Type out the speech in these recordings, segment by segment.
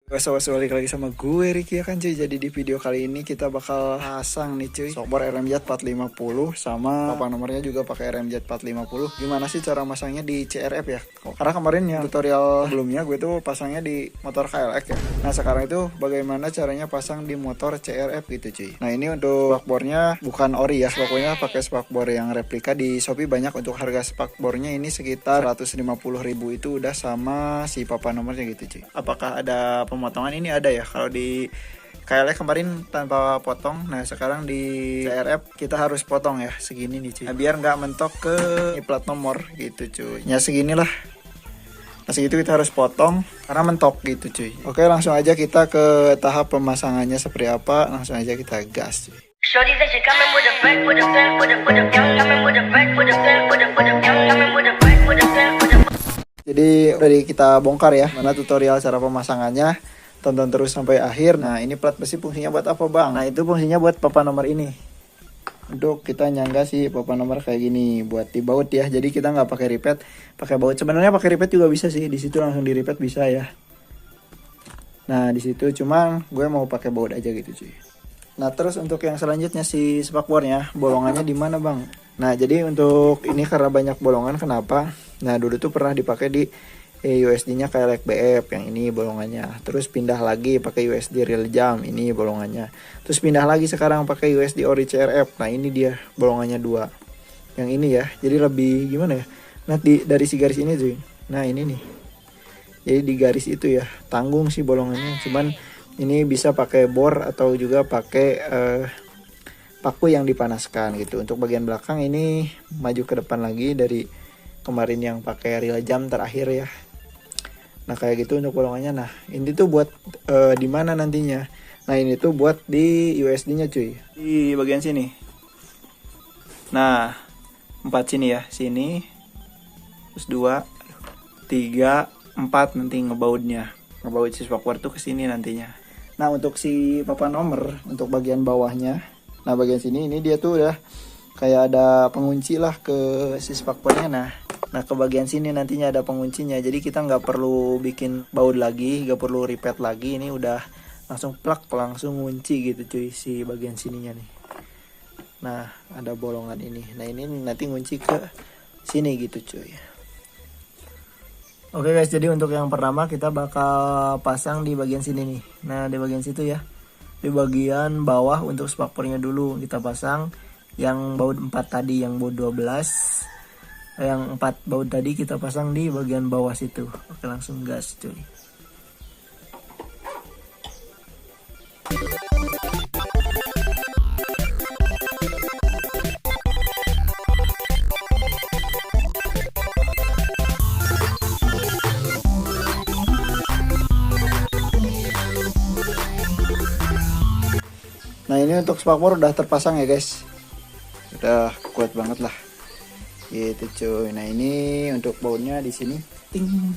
Balik lagi sama gue Ricky ya kan cuy. Jadi di video kali ini kita bakal pasang nih cuy shockboard RMZ 450 sama papan nomornya juga pakai RMZ 450. Gimana sih cara masangnya di CRF ya? Karena kemarin yang tutorial sebelumnya gue tuh pasangnya di motor KLX ya. Nah sekarang itu bagaimana caranya pasang di motor CRF gitu cuy. Nah ini untuk spakbornya bukan ori ya, pokoknya pakai spakbor yang replika. Di Shopee banyak untuk harga spakbornya ini sekitar 150.000 itu udah sama si papan nomornya gitu cuy. Apakah ada pemotongan? Ini ada ya, kalau di KLX kemarin tanpa potong. Nah sekarang di CRF kita harus potong ya, segini nih cuy. Nah, biar nggak mentok ke plat nomor gitu cuy. Ya seginilah. Nah segitu kita harus potong karena mentok gitu cuy. Oke langsung aja kita ke tahap pemasangannya seperti apa. Langsung aja kita gas cuy. Jadi udah kita bongkar ya mana tutorial cara pemasangannya. Tonton terus sampai akhir. Nah ini plat besi fungsinya buat apa bang? Nah itu fungsinya buat papan nomor ini. Untuk kita nyangga si papan nomor kayak gini buat dibaut ya. Jadi kita nggak pakai ripet, pakai baut. Sebenarnya pakai ripet juga bisa sih. Di situ langsung di ripet bisa ya. Nah di situ cuma gue mau pakai baut aja gitu cuy. Nah terus untuk yang selanjutnya si spakbornya, bolongannya di mana bang? Nah jadi untuk ini karena banyak bolongan, kenapa? Nah dulu tuh pernah dipakai di USD-nya kayak BF yang ini bolongannya. Terus pindah lagi pakai USD real jam, ini bolongannya. Terus pindah lagi sekarang pakai USD ori CRF. Nah ini dia bolongannya 2. Yang ini ya. Jadi lebih gimana ya? Nah dari si garis ini cuy. Nah ini nih. Jadi di garis itu ya, tanggung sih bolongannya. Cuman ini bisa pakai bor atau juga pakai paku yang dipanaskan gitu. Untuk bagian belakang ini maju ke depan lagi dari kemarin yang pakai real jam terakhir ya. Nah kayak gitu untuk bolongannya. Nah ini tuh buat di mana nantinya? Nah ini tuh buat di USD-nya cuy. Di bagian sini. Nah 4 sini ya, sini. Terus 2, 3, 4 nanti ngebautnya. Ngebaut si spakbor tuh ke sini nantinya. Nah untuk si papan nomor untuk bagian bawahnya. Nah bagian sini ini dia tuh ya kayak ada pengunci lah ke si spakbornya. Nah ke bagian sini nantinya ada penguncinya. Jadi kita nggak perlu bikin baut lagi, nggak perlu repeat lagi. Ini udah langsung plak, langsung ngunci gitu cuy si bagian sininya nih. Nah ada bolongan ini. Nah ini nanti ngunci ke sini gitu cuy. Oke guys, jadi untuk yang pertama kita bakal pasang di bagian sini nih. Nah di bagian situ ya, di bagian bawah untuk spakbornya dulu kita pasang. Yang baut 4 tadi, yang baut 12, yang 4 baut tadi kita pasang di bagian bawah situ. Oke langsung gas cuy. Nah ini untuk spakbor udah terpasang ya guys. Udah kuat banget lah. Gitu cuy. Nah ini untuk bautnya di sini. Ting.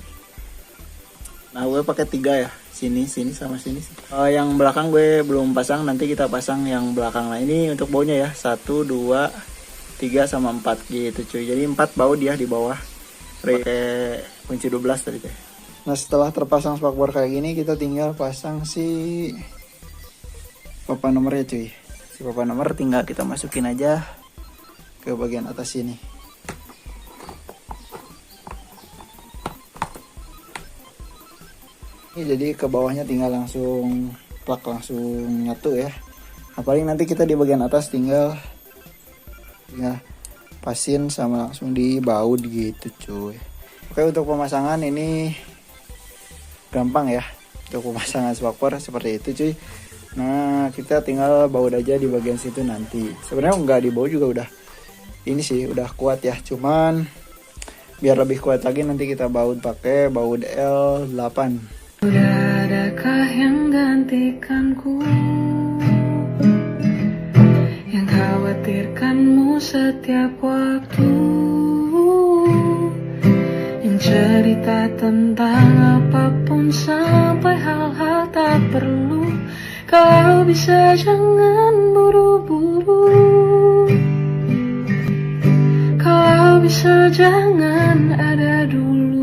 Nah gue pakai 3 ya. Sini, sini sama sini. Yang belakang gue belum pasang. Nanti kita pasang yang belakang. Nah ini untuk bautnya ya. 1, 2, 3 sama 4 gitu cuy. Jadi 4 baut ya di bawah. Pakai kunci 12 tadi deh. Nah setelah terpasang spakbor kayak gini, kita tinggal pasang si papan nomornya cuy. Si papan nomor tinggal kita masukin aja ke bagian atas sini. Ini jadi ke bawahnya tinggal langsung plak, langsung nyatu ya. Nah, paling nanti kita di bagian atas tinggal pasin sama langsung dibaut gitu cuy. Oke untuk pemasangan ini gampang ya. Untuk pemasangan spakbor seperti itu cuy. Nah kita tinggal baut aja di bagian situ nanti. Sebenarnya nggak dibaut juga udah ini sih udah kuat ya. Cuman biar lebih kuat lagi nanti kita baut pakai baut L8. Sudah adakah yang gantikanku, yang khawatirkanmu setiap waktu, yang cerita tentang apapun sampai hal-hal tak perlu. Kalau bisa jangan buru-buru, kalau bisa jangan ada dulu.